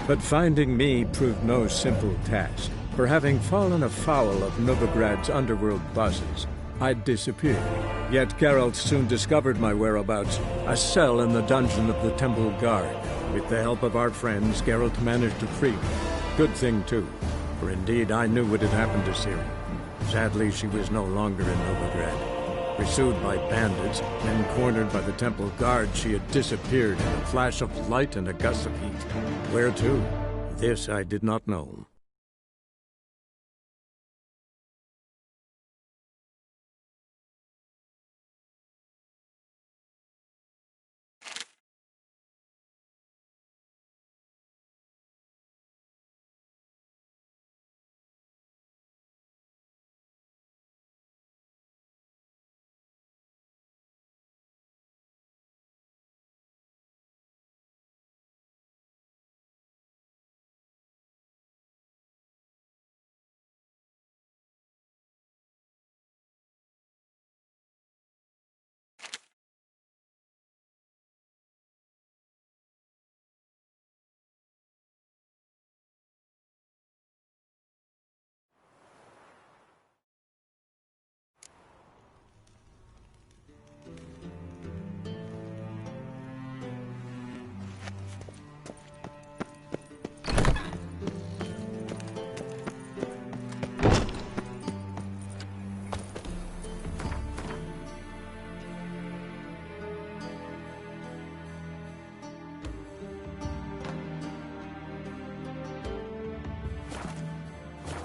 But finding me proved no simple task, for having fallen afoul of Novigrad's underworld bosses, I'd disappeared. Yet Geralt soon discovered my whereabouts, a cell in the dungeon of the Temple Guard. With the help of our friends, Geralt managed to free me. Good thing, too, for indeed I knew what had happened to Ciri. Sadly, she was no longer in Novigrad. Pursued by bandits, then cornered by the Temple Guard, she had disappeared in a flash of light and a gust of heat. Where to? This I did not know.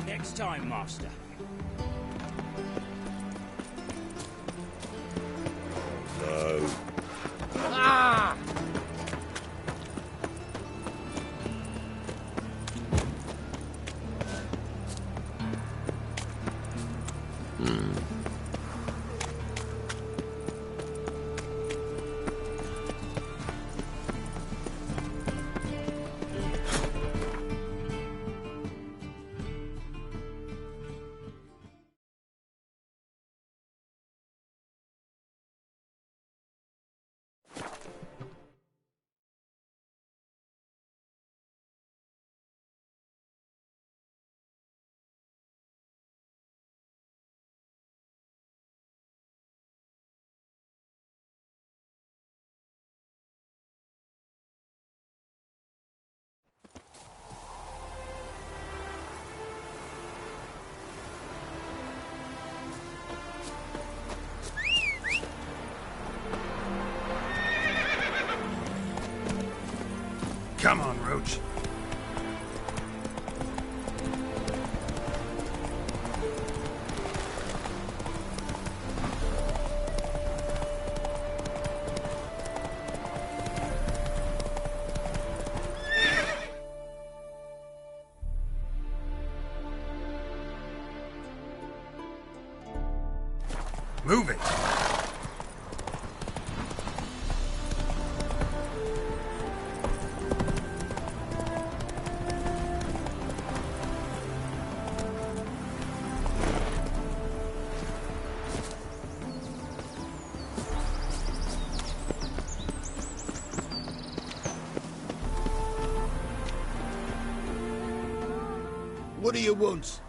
Next time, Master. No. Ah! Come on, Roach. Move it! What do you want?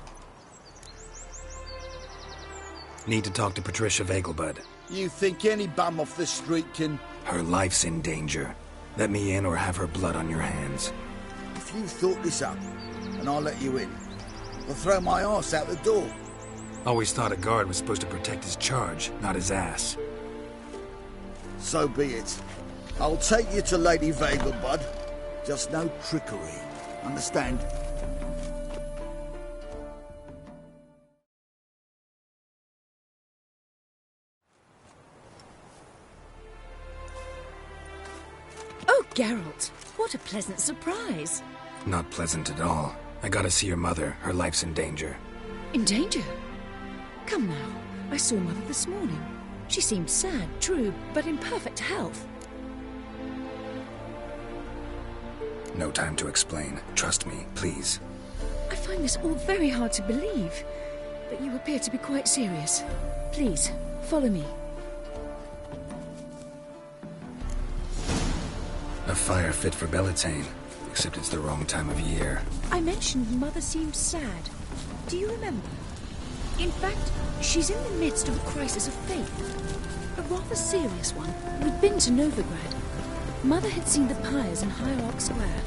Need to talk to Patricia Vegelbud. You think any bum off the street can... Her life's in danger. Let me in or have her blood on your hands. If you thought this up, and I'll let you in, I'll throw my ass out the door. Always thought a guard was supposed to protect his charge, not his ass. So be it. I'll take you to Lady Vegelbud. Just no trickery. Understand? Geralt, what a pleasant surprise. Not pleasant at all. I gotta see your mother. Her life's in danger. In danger? Come now, I saw Mother this morning. She seemed sad, true, but in perfect health. No time to explain. Trust me, please. I find this all very hard to believe, but you appear to be quite serious. Please, follow me. A fire fit for Belitane, except it's the wrong time of year. I mentioned Mother seemed sad. Do you remember? In fact, she's in the midst of a crisis of faith. A rather serious one. We'd been to Novigrad. Mother had seen the pyres in Hierarch Square,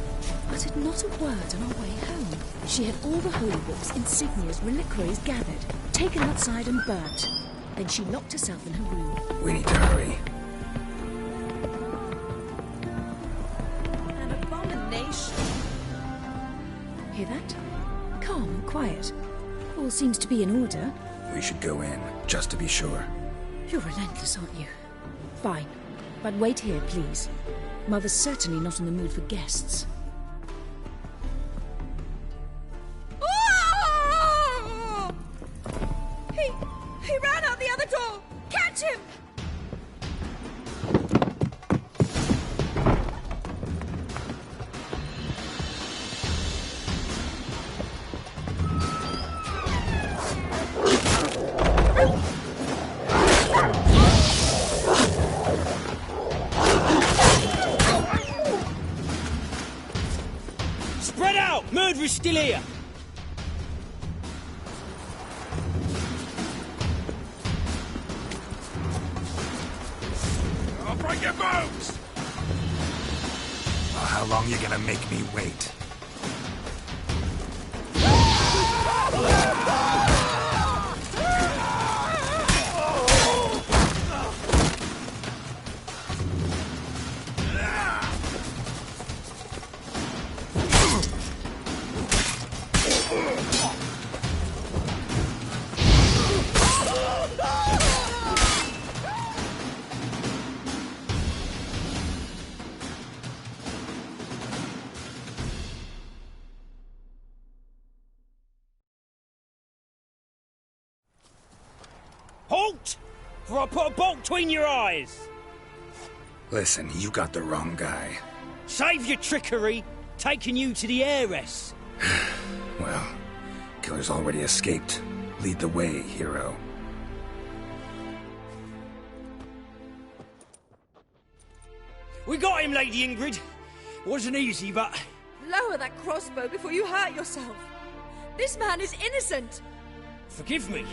uttered not a word on our way home. She had all the holy books, insignias, reliquaries gathered, taken outside and burnt. Then she locked herself in her room. We need to hurry. An abomination. Hear that? Calm and quiet. All seems to be in order. We should go in, just to be sure. You're relentless, aren't you? Fine. But wait here, please. Mother's certainly not in the mood for guests. He ran out the other door! Catch him! Spread out! Murderer's still here! I'll break your bones! Oh, how long you gonna make me wait? Halt! For I put a bolt between your eyes! Listen, you got the wrong guy. Save your trickery, taking you to the heiress. Well, killer's already escaped. Lead the way, hero. We got him, Lady Ingrid. Wasn't easy, but... Lower that crossbow before you hurt yourself. This man is innocent. Forgive me.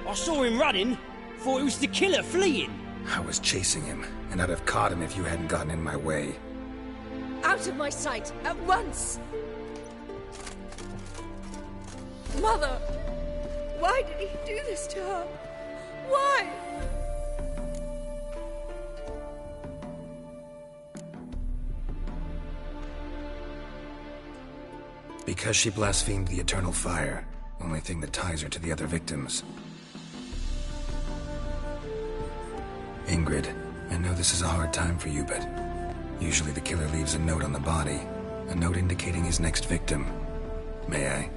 I saw him running. Thought it was the killer fleeing. I was chasing him, and I'd have caught him if you hadn't gotten in my way. Out of my sight, at once! Mother! Why did he do this to her? Why? Because she blasphemed the eternal fire. Only thing that ties her to the other victims. Ingrid, I know this is a hard time for you, but usually the killer leaves a note on the body. A note indicating his next victim. May I?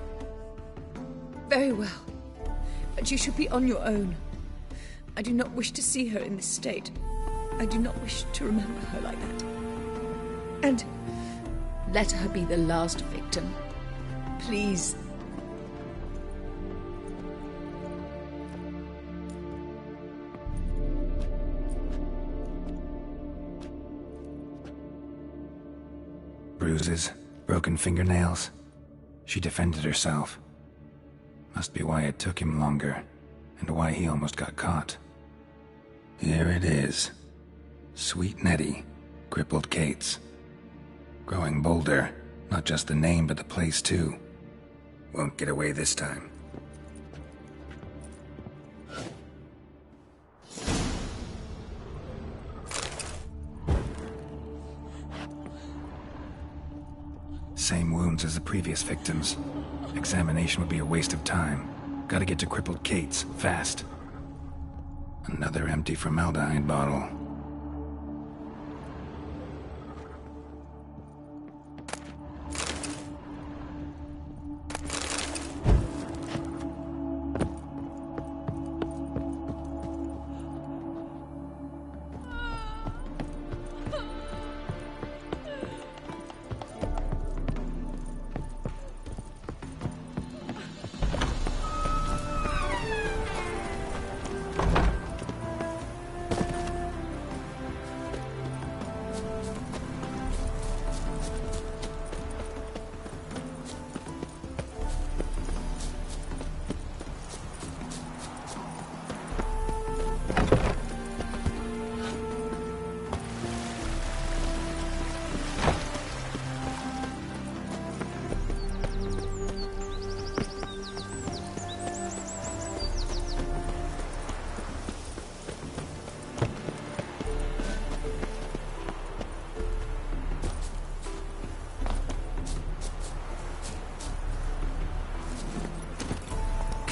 Very well. But you should be on your own. I do not wish to see her in this state. I do not wish to remember her like that. And let her be the last victim. Please. Bruises, broken fingernails. She defended herself. Must be why it took him longer, and why he almost got caught. Here it is. Sweet Nettie, crippled Kate's. Growing bolder, not just the name but the place too. Won't get away this time. Same wounds as the previous victims. Examination would be a waste of time. Gotta get to crippled Kate's, fast. Another empty formaldehyde bottle.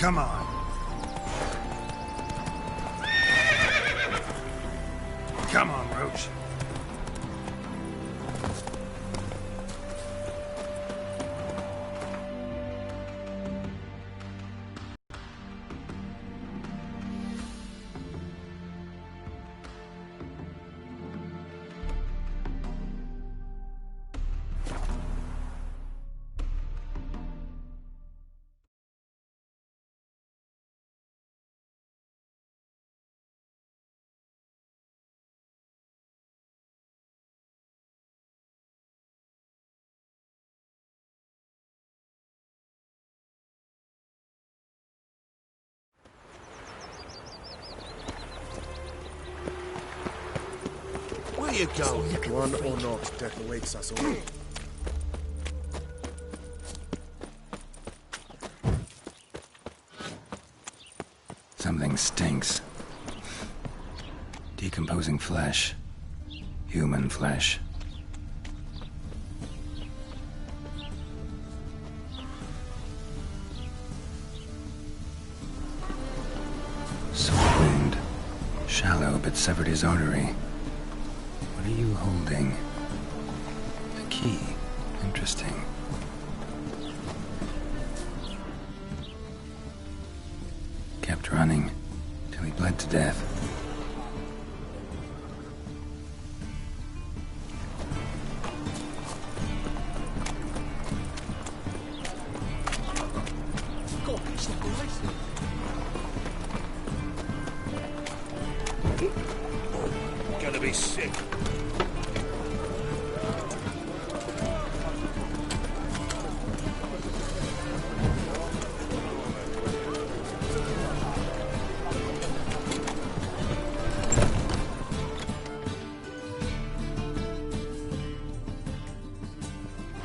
Come on. Come on, Roach. Where you going? One or not, death awaits us all. Something stinks. Decomposing flesh. Human flesh. Sword wound. Shallow, but severed his artery. What are you holding? A key. Interesting. Kept running till he bled to death. Gonna be sick.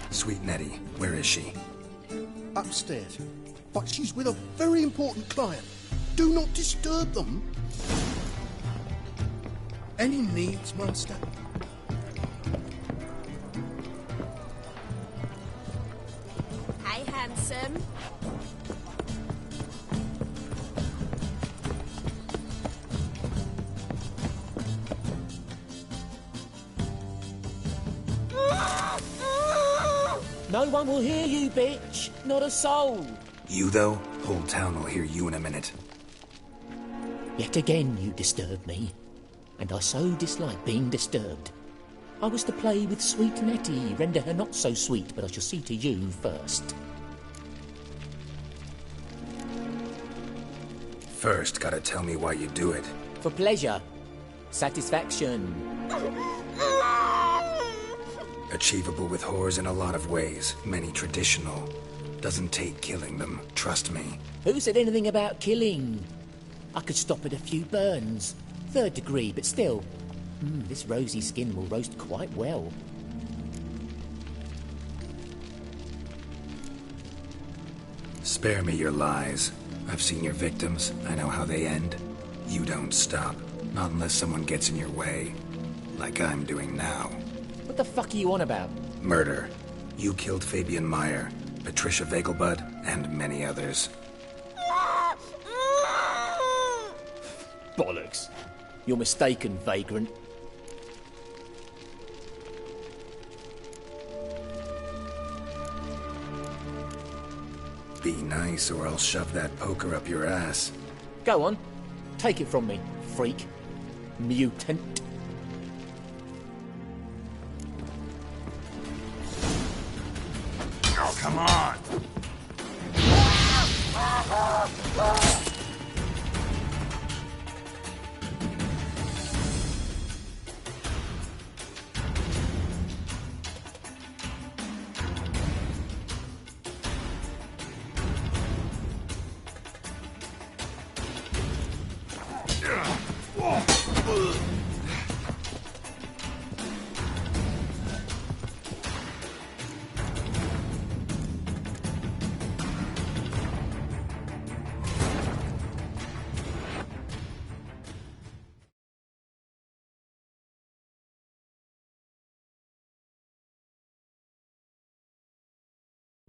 Sweet Nettie, where is she? Upstairs. But she's with a very important client. Do not disturb them. Any needs, Master? Hey, handsome. No one will hear you, bitch. Not a soul. You, though? Whole town will hear you in a minute. Yet again you disturb me, and I so dislike being disturbed. I was to play with sweet Nettie, render her not so sweet, but I shall see to you first. First, gotta tell me why you do it. For pleasure. Satisfaction. Achievable with whores in a lot of ways, many traditional. Doesn't take killing them, trust me. Who said anything about killing? I could stop at a few burns. 3rd degree, but still. This rosy skin will roast quite well. Spare me your lies. I've seen your victims. I know how they end. You don't stop. Not unless someone gets in your way. Like I'm doing now. What the fuck are you on about? Murder. You killed Fabian Meyer, Patricia Vegelbud, and many others. Bollocks. You're mistaken, vagrant. Be nice or I'll shove that poker up your ass. Go on. Take it from me, freak. Mutant. Oh, come on!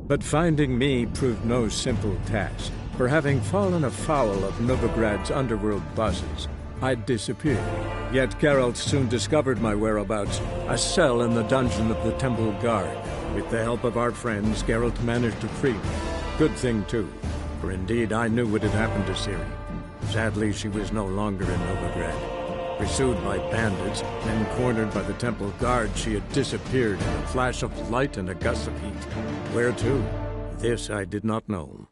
But finding me proved no simple task. For having fallen afoul of Novigrad's underworld bosses, I'd disappeared. Yet Geralt soon discovered my whereabouts, a cell in the dungeon of the Temple Guard. With the help of our friends, Geralt managed to free me. Good thing, too, for indeed I knew what had happened to Ciri. Sadly, she was no longer in Novigrad. Pursued by bandits, then cornered by the Temple Guard, she had disappeared in a flash of light and a gust of heat. Where to? This I did not know.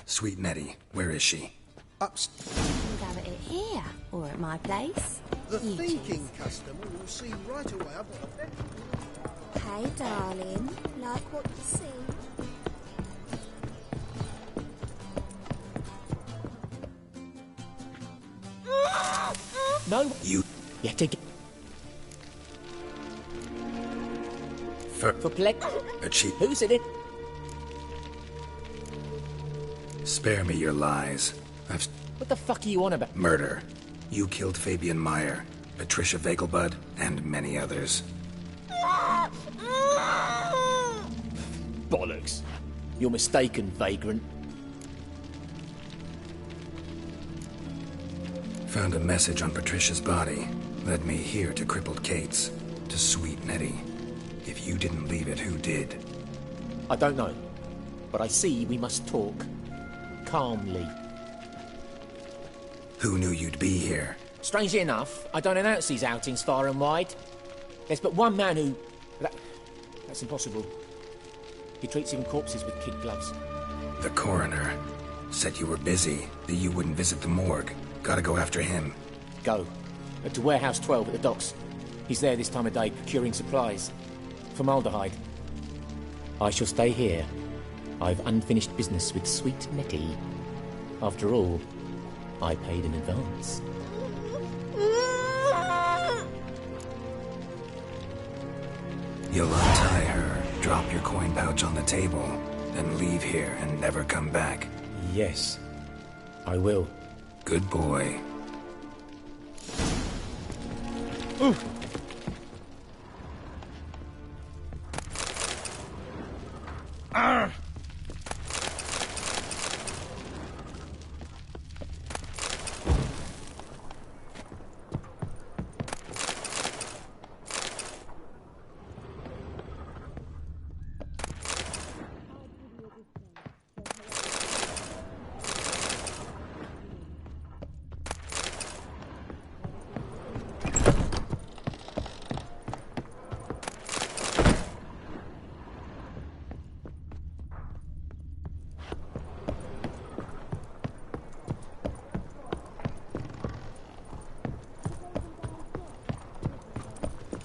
Sweet Nettie, where is she? Upstairs. You can go at it here, or at my place. The You thinking customer will see right away I've got a better... choose. Hey, darling. Like what you see? No, You... yet again. For Plek. a cheap... Who's in it? Spare me your lies. I've... What the fuck are you on about? Murder. You killed Fabian Meyer, Patricia Vegelbud, and many others. Bollocks. You're mistaken, vagrant. Found a message on Patricia's body. Led me here to Crippled Kate's. To Sweet Nettie. If you didn't leave it, who did? I don't know. But I see we must talk. Calmly. Who knew you'd be here? Strangely enough, I don't announce these outings far and wide. There's but one man who... That's impossible. He treats even corpses with kid gloves. The coroner. Said you were busy, that you wouldn't visit the morgue. Gotta go after him. Go. To Warehouse 12 at the docks. He's there this time of day procuring supplies. Formaldehyde. I shall stay here. I've unfinished business with Sweet Nettie. After all, I paid in advance. You'll untie her, drop your coin pouch on the table, then leave here and never come back. Yes, I will. Good boy. Ooh.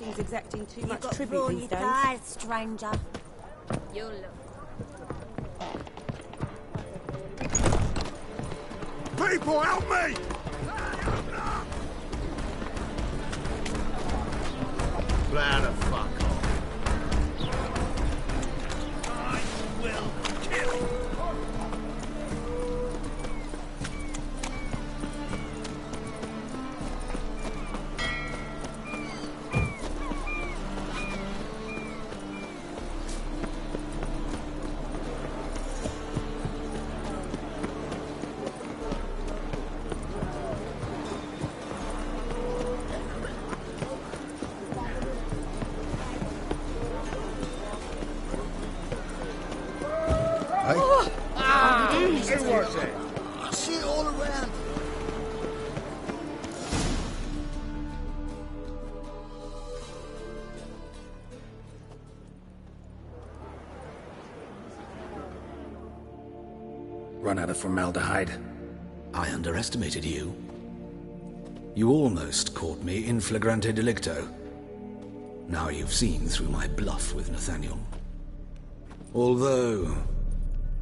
He's exacting too much You've got tribute brawny these days. thighs, stranger. You'll look. People, help me! Plow the fuck off. I will kill you. Run out of formaldehyde. I underestimated you. You almost caught me in flagrante delicto. Now you've seen through my bluff with Nathaniel. Although,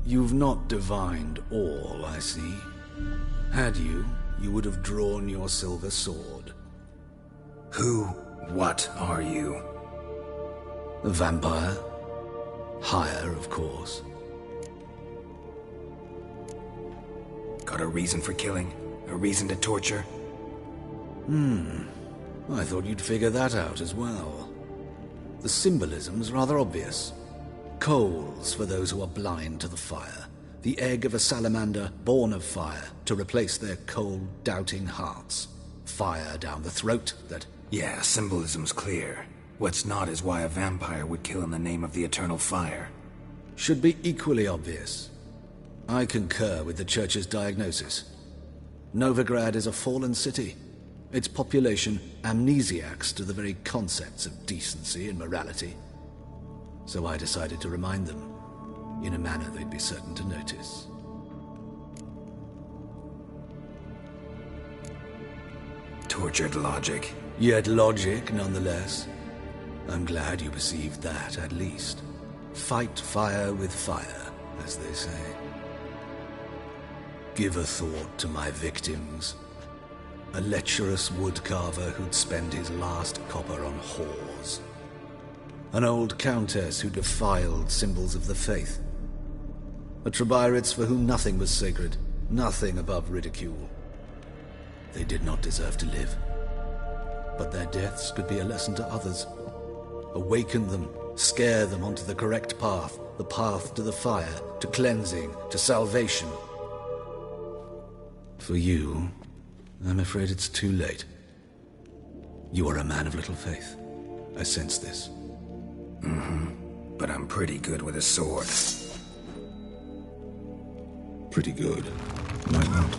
you've not divined all, I see. Had you, you would have drawn your silver sword. What are you? A vampire. Higher, of course. Got a reason for killing? A reason to torture? I thought you'd figure that out as well. The symbolism's rather obvious. Coals for those who are blind to the fire. The egg of a salamander born of fire to replace their cold, doubting hearts. Fire down the throat that... Yeah, symbolism's clear. What's not is why a vampire would kill in the name of the eternal fire. Should be equally obvious. I concur with the Church's diagnosis. Novigrad is a fallen city. Its population amnesiacs to the very concepts of decency and morality. So I decided to remind them, in a manner they'd be certain to notice. Tortured logic. Yet logic, nonetheless. I'm glad you perceived that, at least. Fight fire with fire, as they say. Give a thought to my victims. A lecherous woodcarver who'd spend his last copper on whores. An old countess who defiled symbols of the faith. A Trebirates for whom nothing was sacred, nothing above ridicule. They did not deserve to live. But their deaths could be a lesson to others. Awaken them, scare them onto the correct path, the path to the fire, to cleansing, to salvation. For you, I'm afraid it's too late. You are a man of little faith. I sense this. But I'm pretty good with a sword. Pretty good. Might not.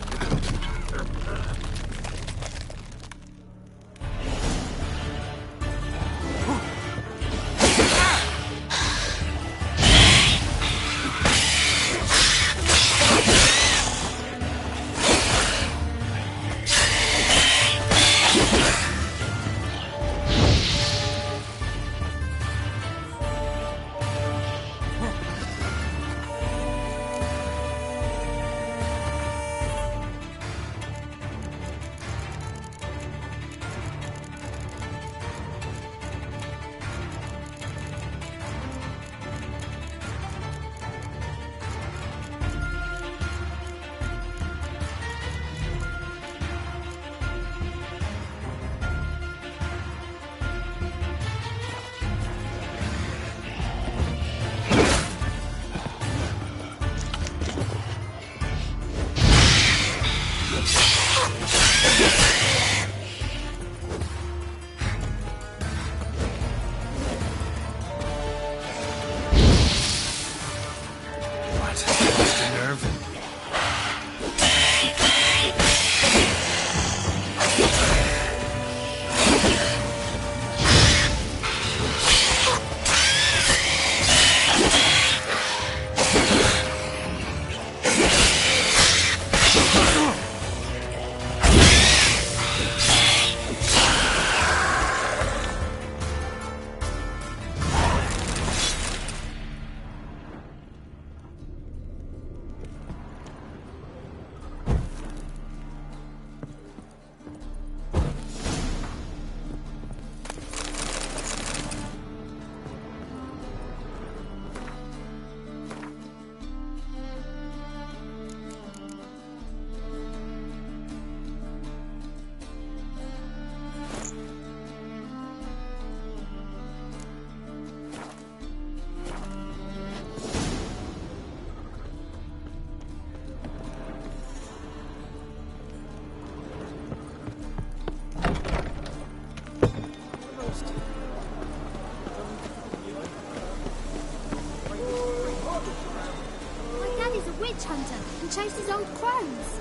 witch hunter and chases old crows.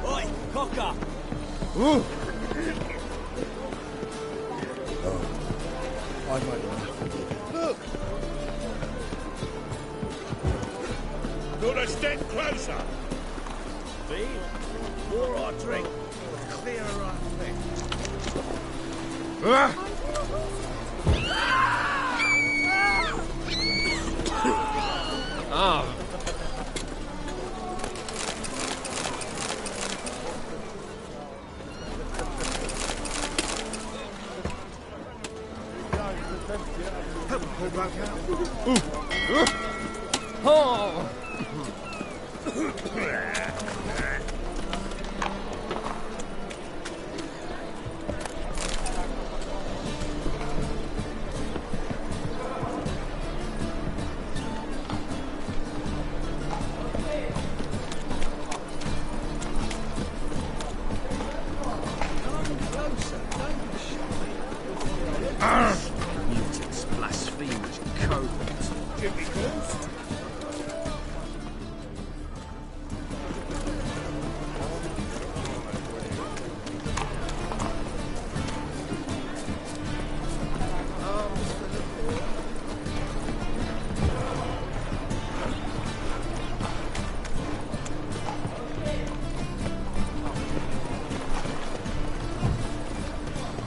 Oi, cocker! Ooh. I I might laugh. Look! Not a step closer! See? More I drink, the clearer I think. Ah! Oh! Mutants, blasphemers, cowards. Jimmy Ghost.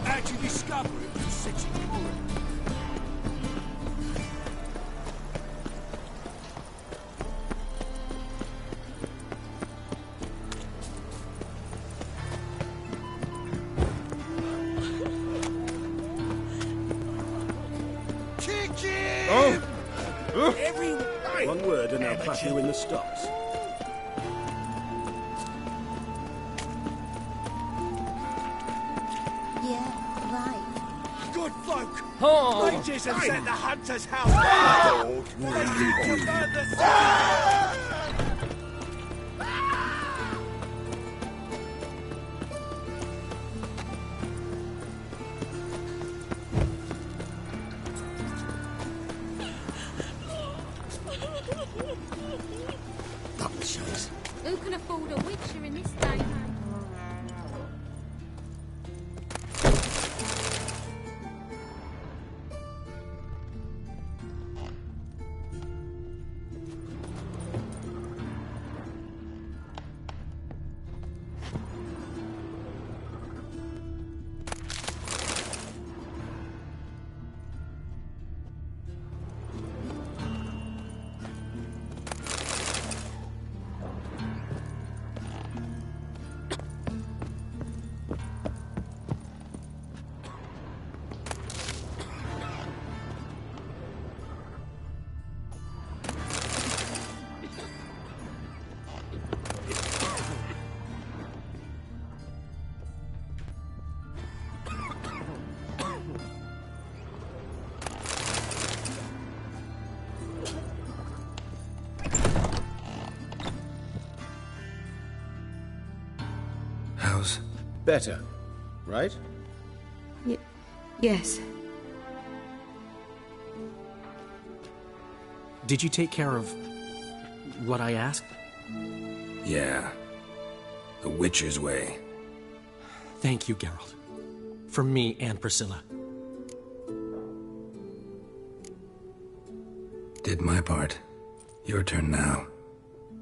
How'd you discover it was a city ruin? One word and I'll clap you in the stocks. Yeah, right. Good folk! Oh! Rages have set the hunter's house! Rages to burn the city! Publishers. Who can afford a witcher in this day? How's... Better, right? Yes. Did you take care of what I asked? Yeah. The Witcher's way. Thank you, Geralt. For me and Priscilla. Did my part. Your turn now.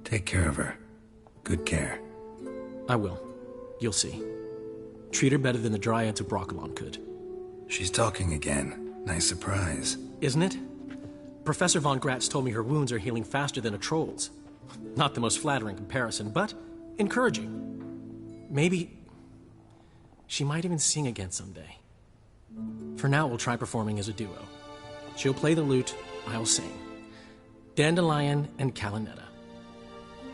Take care of her. Good care. I will. You'll see. Treat her better than the Dryads of Brokilon could. She's talking again. Nice surprise. Isn't it? Professor Von Gratz told me her wounds are healing faster than a troll's. Not the most flattering comparison, but encouraging. Maybe she might even sing again someday. For now, we'll try performing as a duo. She'll play the lute, I'll sing. Dandelion and Calinetta.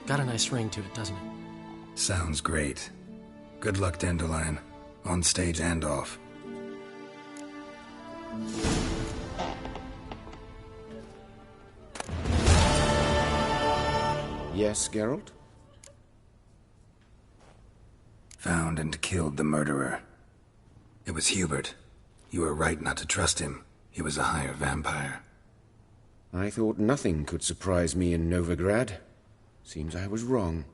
Got a nice ring to it, doesn't it? Sounds great. Good luck, Dandelion. On stage and off. Yes, Geralt? Found and killed the murderer. It was Hubert. You were right not to trust him. He was a higher vampire. I thought nothing could surprise me in Novigrad. Seems I was wrong.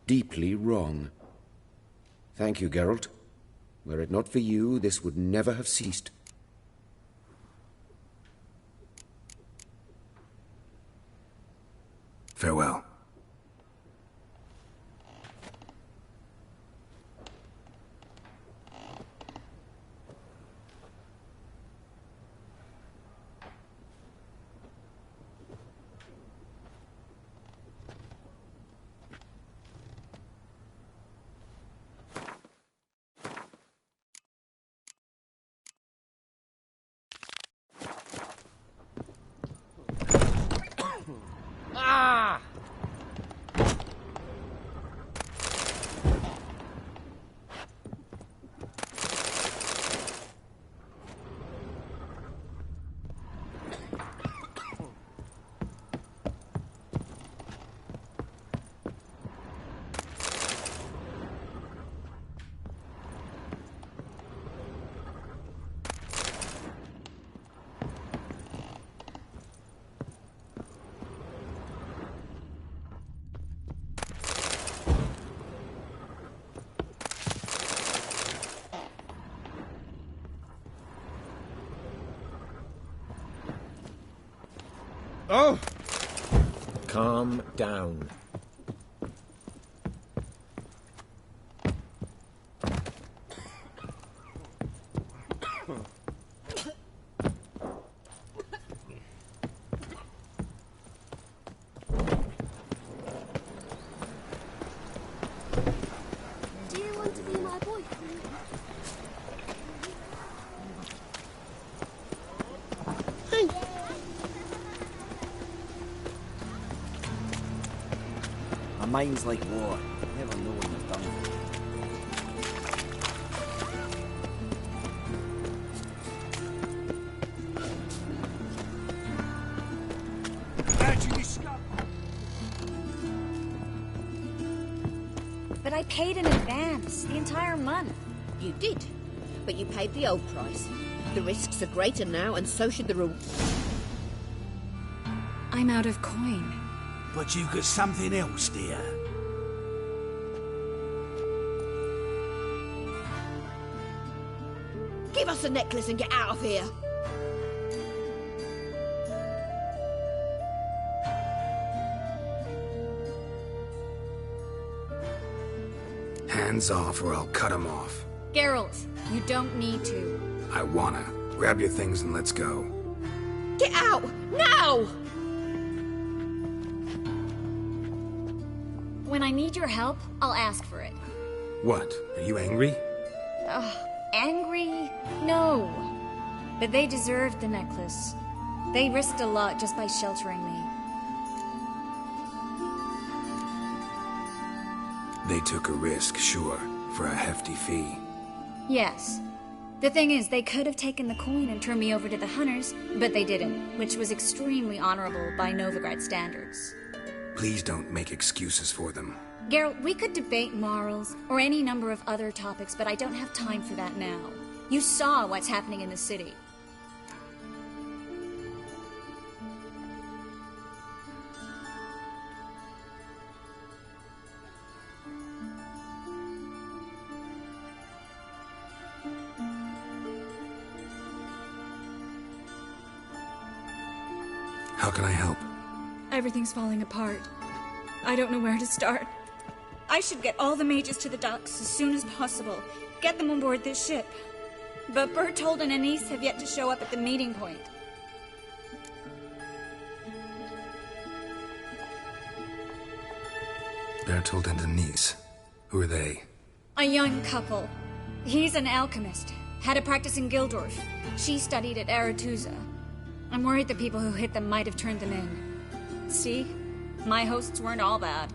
Deeply wrong. Thank you, Geralt. Were it not for you, this would never have ceased. Farewell. Ah! Oh! Calm down. Do you want to be my boyfriend? Hey. My mind's like water. Never know when you've done But I paid in advance, the entire month. You did, but you paid the old price. The risks are greater now, and so should the rewards. I'm out of coin. But you've got something else, dear. Give us the necklace and get out of here. Hands off or I'll cut them off. Geralt, you don't need to. I wanna. Grab your things and let's go. Get out! Now! When I need your help, I'll ask for it. What? Are you angry? Angry? No. But they deserved the necklace. They risked a lot just by sheltering me. They took a risk, sure, for a hefty fee. Yes. The thing is, they could have taken the coin and turned me over to the hunters, but they didn't, which was extremely honorable by Novigrad standards. Please don't make excuses for them. Geralt, we could debate morals, or any number of other topics, but I don't have time for that now. You saw what's happening in the city. How can I help? Everything's falling apart. I don't know where to start. I should get all the mages to the docks as soon as possible. Get them on board this ship. But Bertold and Anise have yet to show up at the meeting point. Bertold and Anise. Who are they? A young couple. He's an alchemist. Had a practice in Gildorf. She studied at Aretuza. I'm worried the people who hit them might have turned them in. See? My hosts weren't all bad.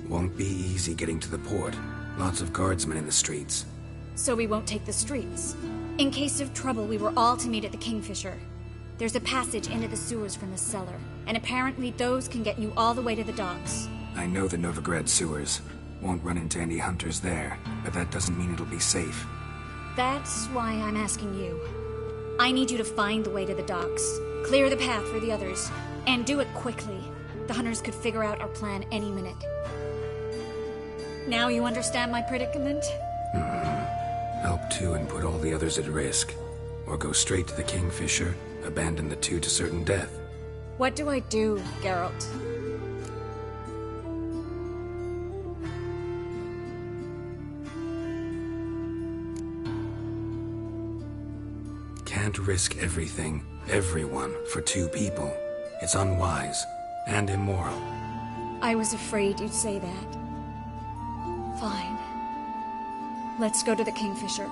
Won't be easy getting to the port. Lots of guardsmen in the streets. So we won't take the streets. In case of trouble, we were all to meet at the Kingfisher. There's a passage into the sewers from the cellar, and apparently those can get you all the way to the docks. I know the Novigrad sewers. Won't run into any hunters there, but that doesn't mean it'll be safe. That's why I'm asking you. I need you to find the way to the docks, clear the path for the others, and do it quickly. The hunters could figure out our plan any minute. Now you understand my predicament? Help two and put all the others at risk. Or go straight to the Kingfisher, abandon the two to certain death. What do I do, Geralt? Can't risk everything, everyone, for two people. It's unwise and immoral. I was afraid you'd say that. Fine. Let's go to the Kingfisher.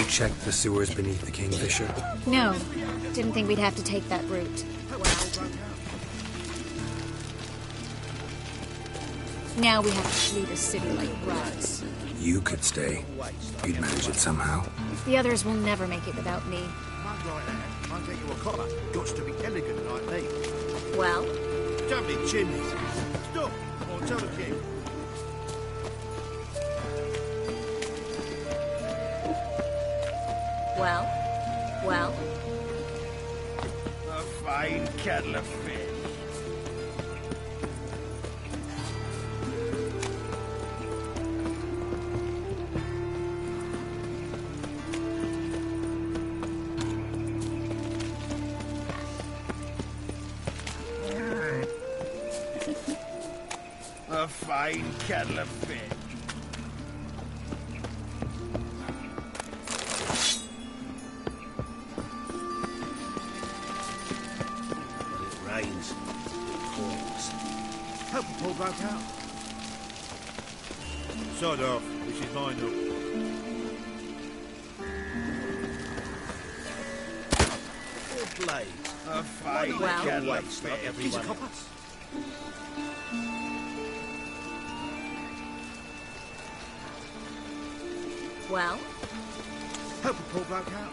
Check the sewers beneath the Kingfisher? No. Didn't think we'd have to take that route. Now we have to flee the city like rats. You could stay. You'd manage it somehow. The others will never make it without me. I'll get you a copper. Got to be elegant like me. Well? Don't be chimneys. Stop, or tell the king. Well? A fine kettle of fish. A fine kettle of fish. Paul broke out. Sod off. This is mine up. Four blades. A fine kettle of fish. Piece of copper. Well? Hope Paul broke out.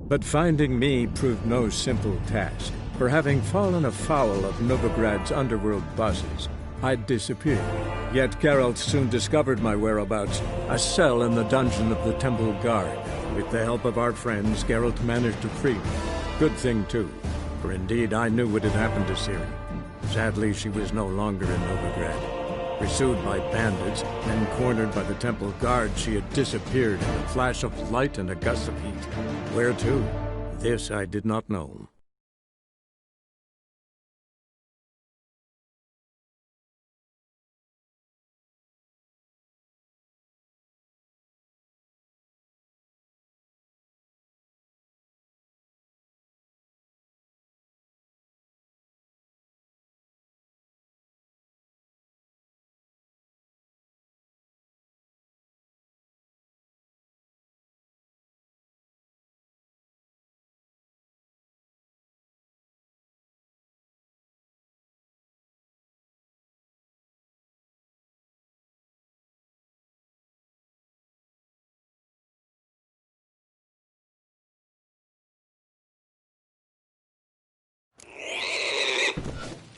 But finding me proved no simple task, for having fallen afoul of Novigrad's underworld bosses, I'd disappeared. Yet Geralt soon discovered my whereabouts, a cell in the dungeon of the Temple Guard. With the help of our friends, Geralt managed to free me. Good thing, too, for indeed I knew what had happened to Ciri. Sadly, she was no longer in Novigrad. Pursued by bandits, then cornered by the Temple Guard, she had disappeared in a flash of light and a gust of heat. Where to? This I did not know.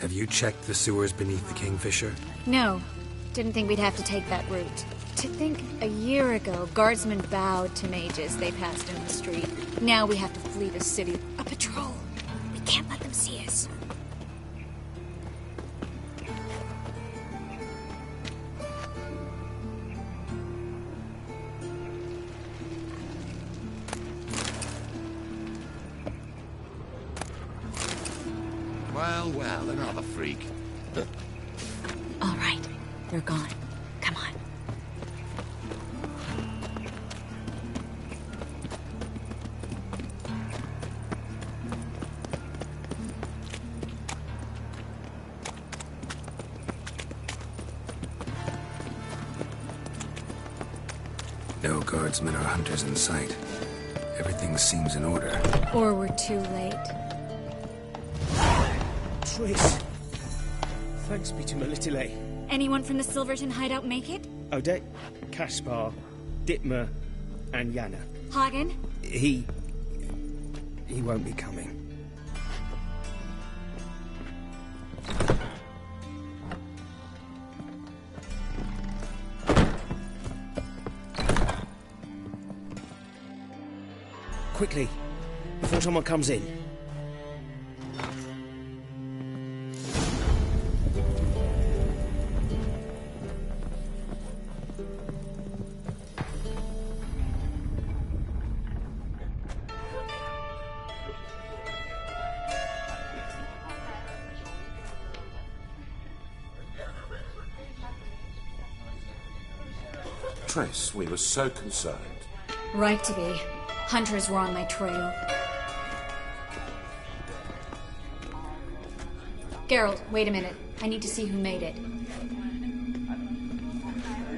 Have you checked the sewers beneath the Kingfisher? No. Didn't think we'd have to take that route. To think, a year ago, guardsmen bowed to mages they passed in the street. Now we have to flee the city. A patrol. We can't let them see us. Well, another freak. All right, they're gone. Come on. No guardsmen or hunters in sight. Everything seems in order. Or we're too late. Triss. Thanks be to Melitele. Anyone from the Silverton hideout make it? Odette, Kaspar, Dittmer, and Yana. Hagen? He won't be coming. Quickly, before someone comes in. Triss, we were so concerned. Right to be. Hunters were on my trail. Geralt, wait a minute. I need to see who made it.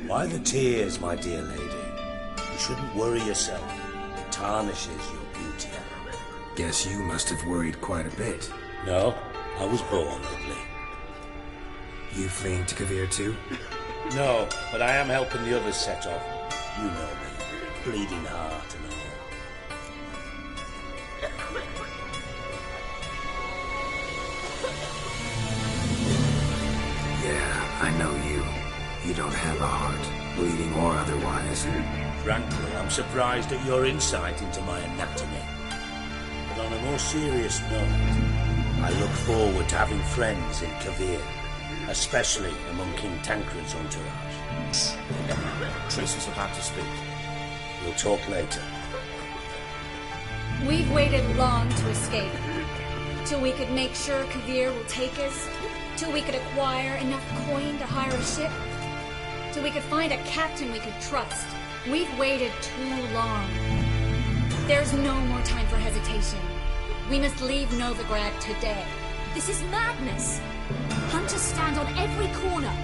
Why the tears, my dear lady? You shouldn't worry yourself. It tarnishes your beauty. Guess you must have worried quite a bit. No, I was born ugly. You fleeing to Kovir too? No, but I am helping the others set off. You know me. Bleeding heart and all. Yeah, I know you. You don't have a heart, bleeding or otherwise. Frankly, I'm surprised at your insight into my anatomy. But on a more serious note, I look forward to having friends in Kovir, especially among King Tancred's entourage. Triss is about to speak. We'll talk later. We've waited long to escape. Till we could make sure Kovir will take us. Till we could acquire enough coin to hire a ship. Till we could find a captain we could trust. We've waited too long. There's no more time for hesitation. We must leave Novigrad today. This is madness. Hunters stand on every corner.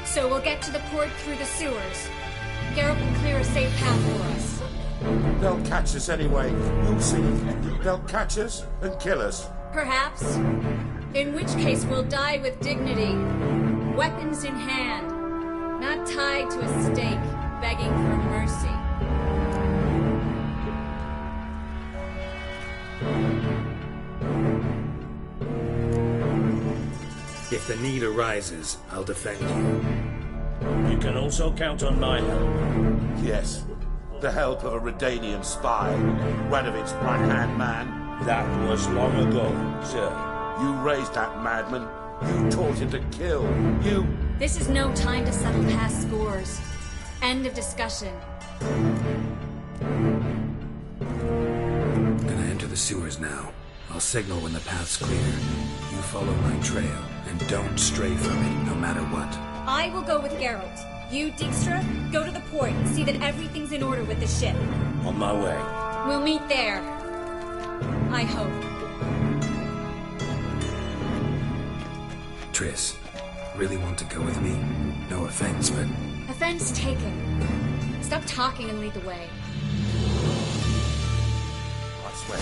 So we'll get to the port through the sewers. Geralt will clear a safe path for us. They'll catch us anyway. You'll see. They'll catch us and kill us. Perhaps. In which case we'll die with dignity. Weapons in hand. Not tied to a stake, begging for mercy. If the need arises, I'll defend you. You can also count on my help. Yes. The help of a Redanian spy. Radovid's right-hand man. That was long ago, sir. You raised that madman. You taught him to kill. You... This is no time to settle past scores. End of discussion. Gonna enter the sewers now. I'll signal when the path's clear. You follow my trail, and don't stray from it, no matter what. I will go with Geralt. You, Dijkstra, go to the port and see that everything's in order with the ship. On my way. We'll meet there. I hope. Triss, really want to go with me? No offense, but... Offense taken. Stop talking and lead the way. I swear,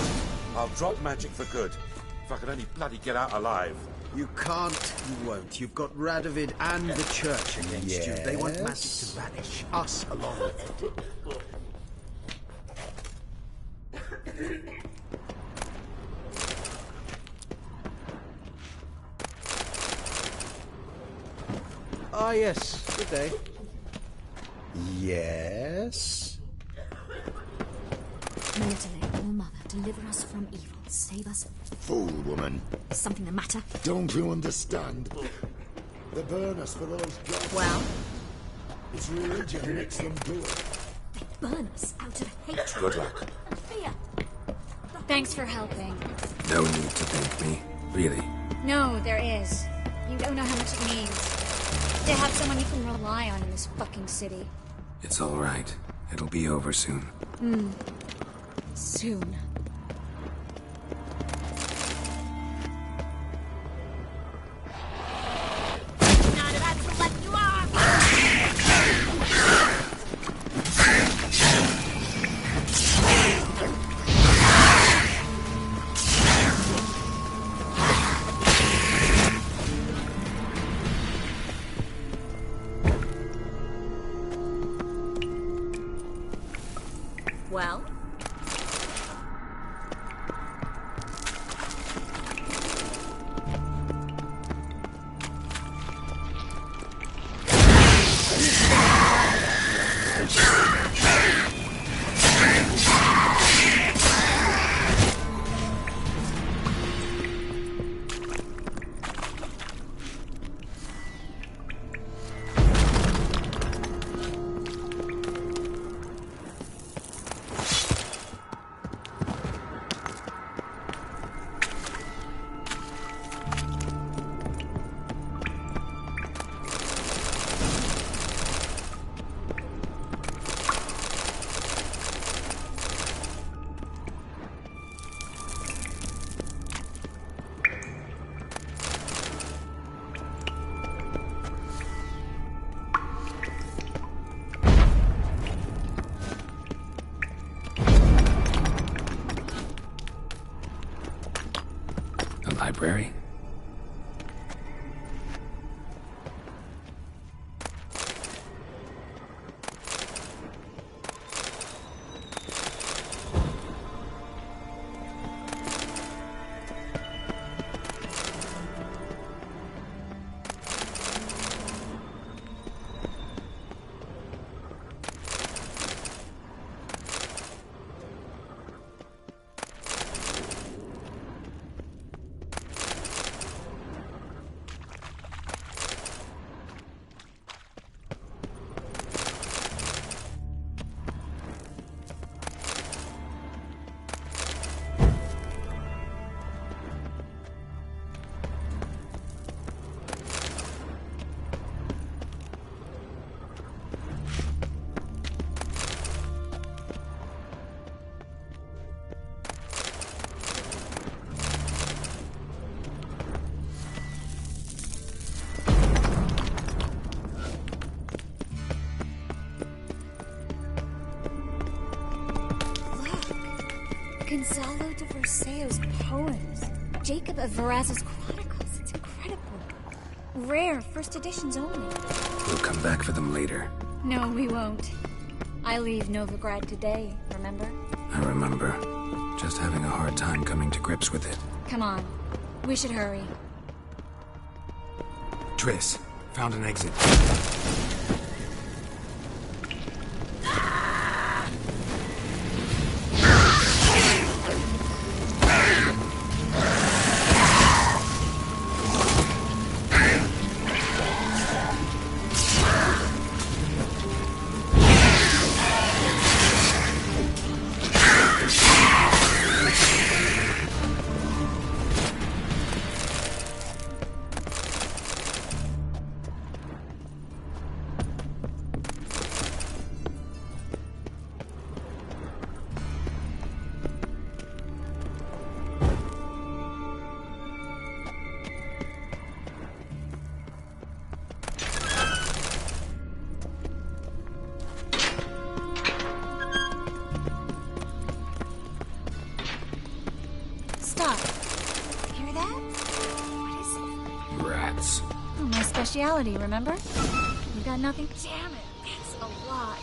I'll drop magic for good. If I could only bloody get out alive. You can't, you won't. You've got Radovid and the Church against you. They want magic to vanish. Us along with it. Ah, yes. Good day. Yes? Melitele, your mother, Deliver us from evil. Save us. Fool, woman. Is something the matter? Don't you understand? They burn us for those gods. Well? It's religion makes them do it. They burn us out of hatred. Good luck. And fear. Thanks for helping. No need to thank me. Really. No, there is. You don't know how much it means to have someone you can rely on in this fucking city. It's all right. It'll be over soon. Soon. Not about to let you off! Well? Library? Gonzalo de Verseo's poems. Jacob of Varaz's chronicles. It's incredible. Rare, first editions only. We'll come back for them later. No, we won't. I leave Novigrad today, remember? I remember. Just having a hard time coming to grips with it. Come on. We should hurry. Triss, found an exit. Stop. Hear that? What is it? Rats. Oh, my speciality, remember? You got nothing? Damn it. That's a lot.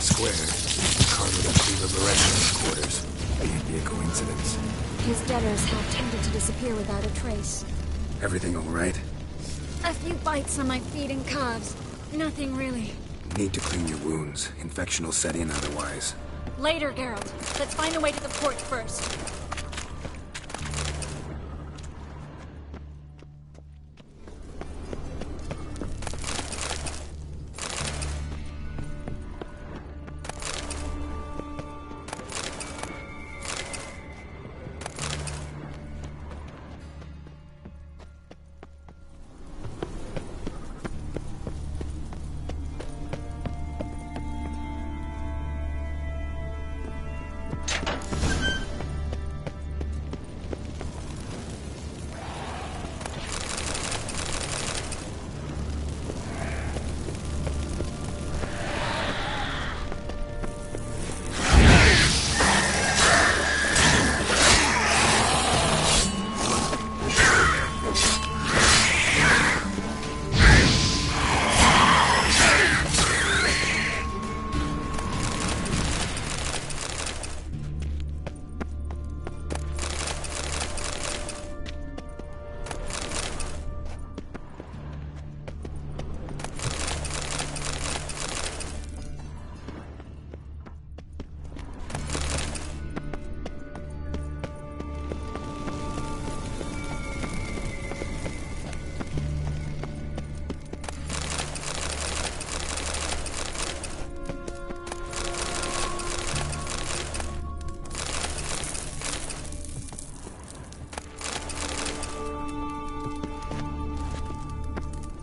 the square. Cargo to Cleaver Berezov's quarters. Can't be a coincidence. His debtors have tended to disappear without a trace. Everything all right? A few bites on my feet and calves. Nothing really. Need to clean your wounds. Infection will set in otherwise. Later, Geralt. Let's find the way to the port first.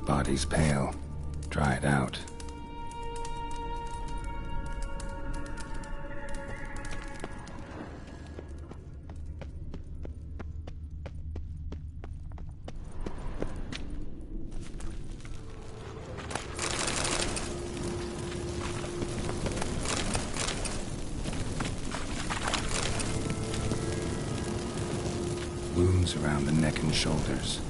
Body's pale. Dried out. Wounds around the neck and shoulders.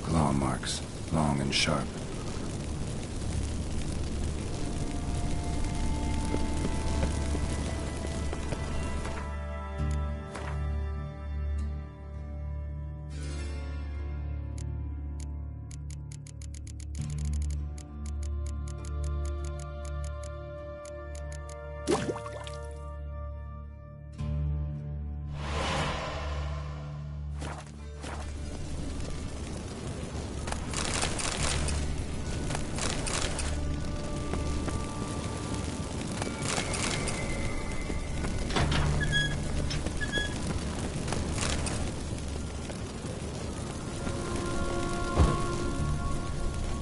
Claw marks, long and sharp.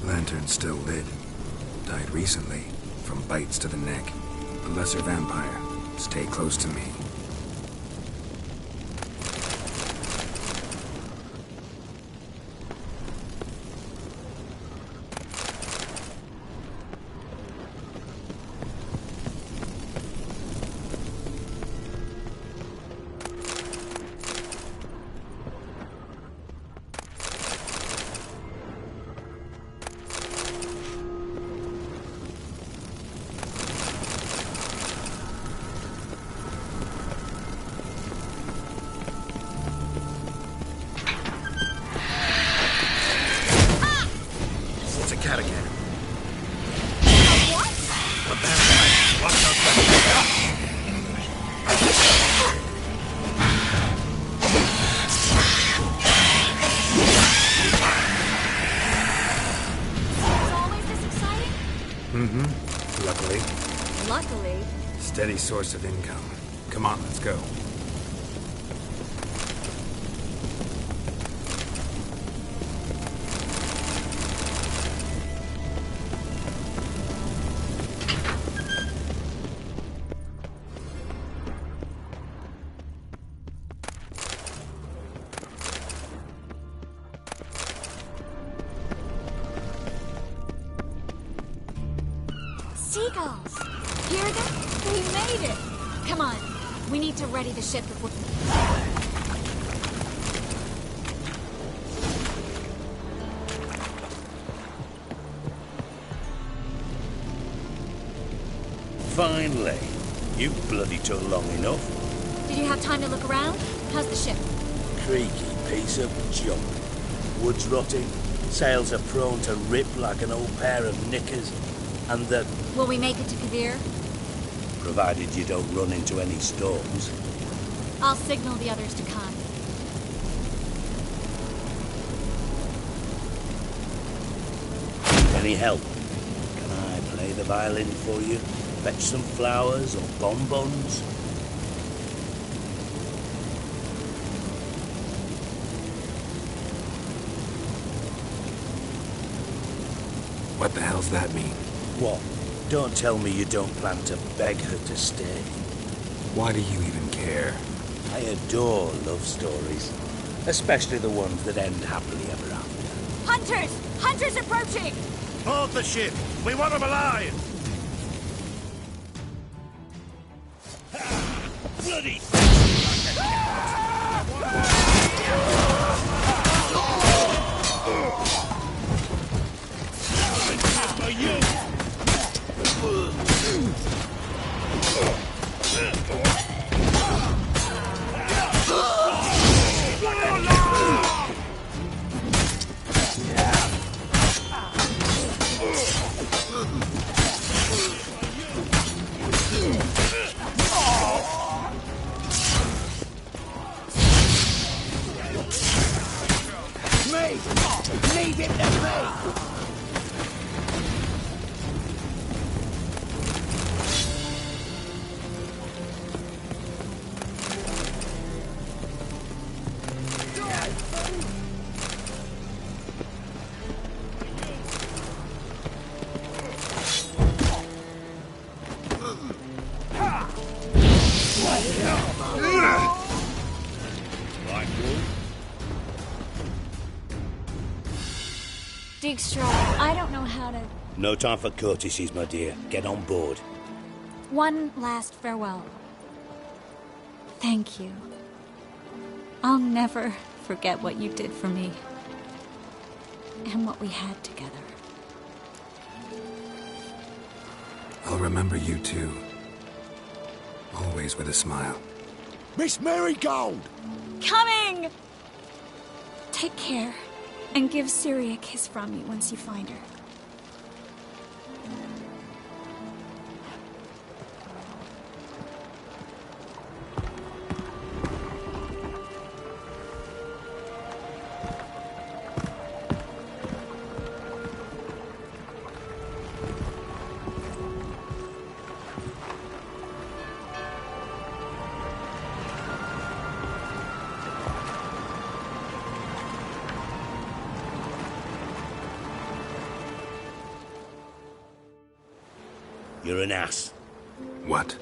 Lantern still lit. Died recently, from bites to the neck. A lesser vampire. Stay close to me. Luckily. Steady source of income. Come on, let's go. seagulls. Hear them? We made it! Come on, we need to ready the ship before... Finally. You bloody took long enough. Did you have time to look around? How's the ship? Creaky piece of junk. Wood's rotting, sails are prone to rip like an old pair of knickers, and the... Will we make it to Kavir? Provided you don't run into any storms. I'll signal the others to come. Any help? Can I play the violin for you? Fetch some flowers or bonbons? What the hell's that mean? What? Don't tell me you don't plan to beg her to stay. Why do you even care? I adore love stories. Especially the ones that end happily ever after. Hunters! Hunters approaching! Board the ship! We want them alive! Bloody... Leave it to me! Dijkstra, I don't know how to... No time for courtesies, my dear. Get on board. One last farewell. Thank you. I'll never forget what you did for me. And what we had together. I'll remember you too. Always with a smile. Miss Marigold! Coming! Take care. And give Ciri a kiss from me once you find her. You're an ass. What?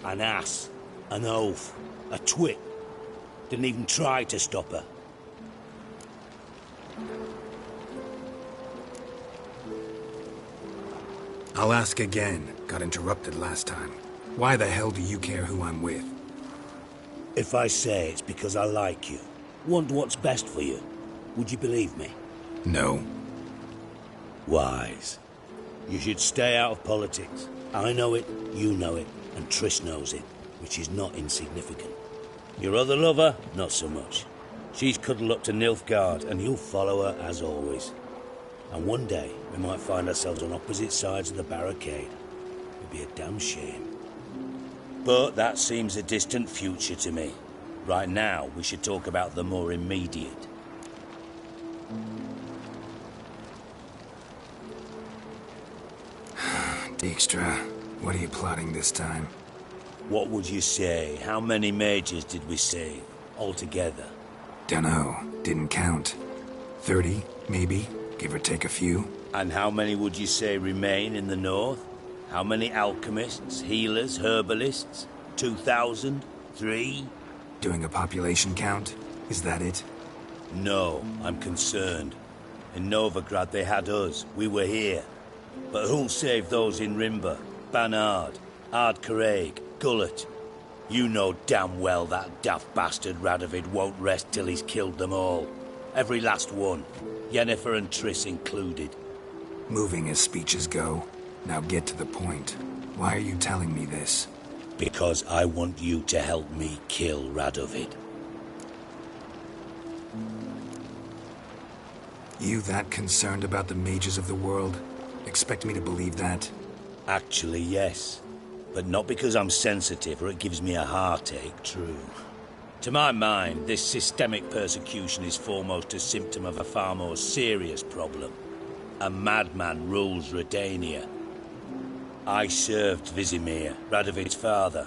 An ass. An oaf. A twit. Didn't even try to stop her. I'll ask again. Got interrupted last time. Why the hell do you care who I'm with? If I say it's because I like you, want what's best for you, would you believe me? No. Wise. You should stay out of politics. I know it, you know it, and Triss knows it, which is not insignificant. Your other lover, not so much. She's cuddled up to Nilfgaard, and you'll follow her as always. And one day, we might find ourselves on opposite sides of the barricade. It'd be a damn shame. But that seems a distant future to me. Right now, we should talk about the more immediate. Dijkstra, what are you plotting this time? What would you say? How many mages did we save, altogether? Dunno. Didn't count. 30, maybe, give or take a few. And how many would you say remain in the north? How many alchemists, healers, herbalists? 2,000? 3? Doing a population count? Is that it? No, I'm concerned. In Novigrad they had us. We were here. But who'll save those in Rimba? Banard, Ardcaraig, Gullet? You know damn well that daft bastard Radovid won't rest till he's killed them all. Every last one. Yennefer and Triss included. Moving as speeches go. Now get to the point. Why are you telling me this? Because I want you to help me kill Radovid. You that concerned about the mages of the world? Expect me to believe that? Actually, yes. But not because I'm sensitive or it gives me a heartache, true. To my mind, this systemic persecution is foremost a symptom of a far more serious problem. A madman rules Redania. I served Vizimir, Radovid's father,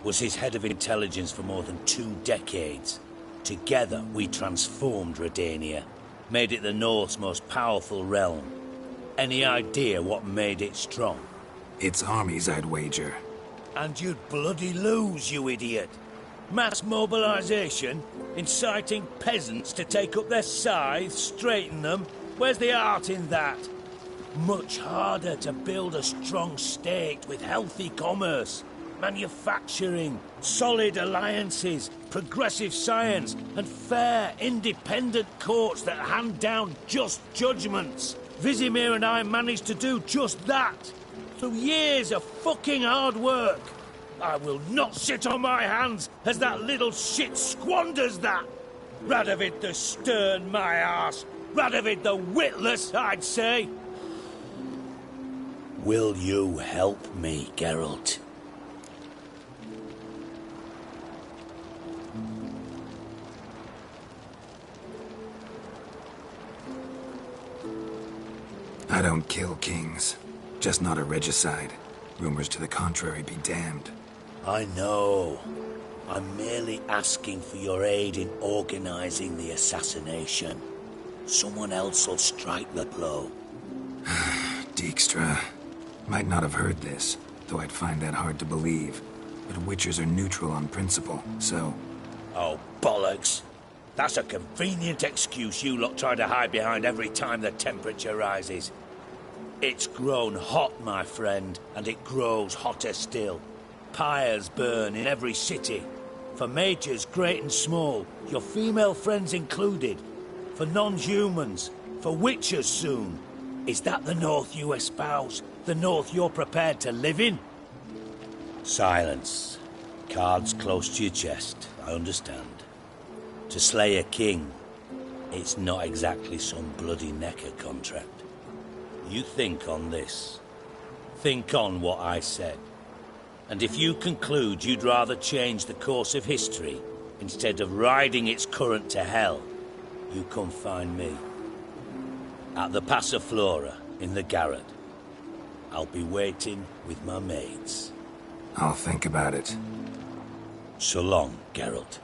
was his head of intelligence for more than 2 decades. Together, we transformed Redania, made it the North's most powerful realm. Any idea what made it strong? Its armies, I'd wager. And you'd bloody lose, you idiot. Mass mobilization, inciting peasants to take up their scythes, straighten them. Where's the art in that? Much harder to build a strong state with healthy commerce, manufacturing, solid alliances, progressive science, and fair, independent courts that hand down just judgments. Vizimir and I managed to do just that. Through years of fucking hard work. I will not sit on my hands as that little shit squanders that. Radovid the stern, my arse. Radovid the witless, I'd say. Will you help me, Geralt? I don't kill kings. Just not a regicide. Rumors to the contrary be damned. I know. I'm merely asking for your aid in organizing the assassination. Someone else will strike the blow. Dijkstra. Might not have heard this, though I'd find that hard to believe. But Witchers are neutral on principle, so... Oh, bollocks. That's a convenient excuse you lot try to hide behind every time the temperature rises. It's grown hot, my friend, and it grows hotter still. Pyres burn in every city. For mages great and small, your female friends included. For non-humans, for witchers soon. Is that the North you espouse? The North you're prepared to live in? Silence. Cards close to your chest, I understand. To slay a king, it's not exactly some bloody necker contract. You think on this. Think on what I said. And if you conclude you'd rather change the course of history instead of riding its current to hell, you come find me. At the Passiflora, in the Garrett. I'll be waiting with my mates. I'll think about it. So long, Geralt.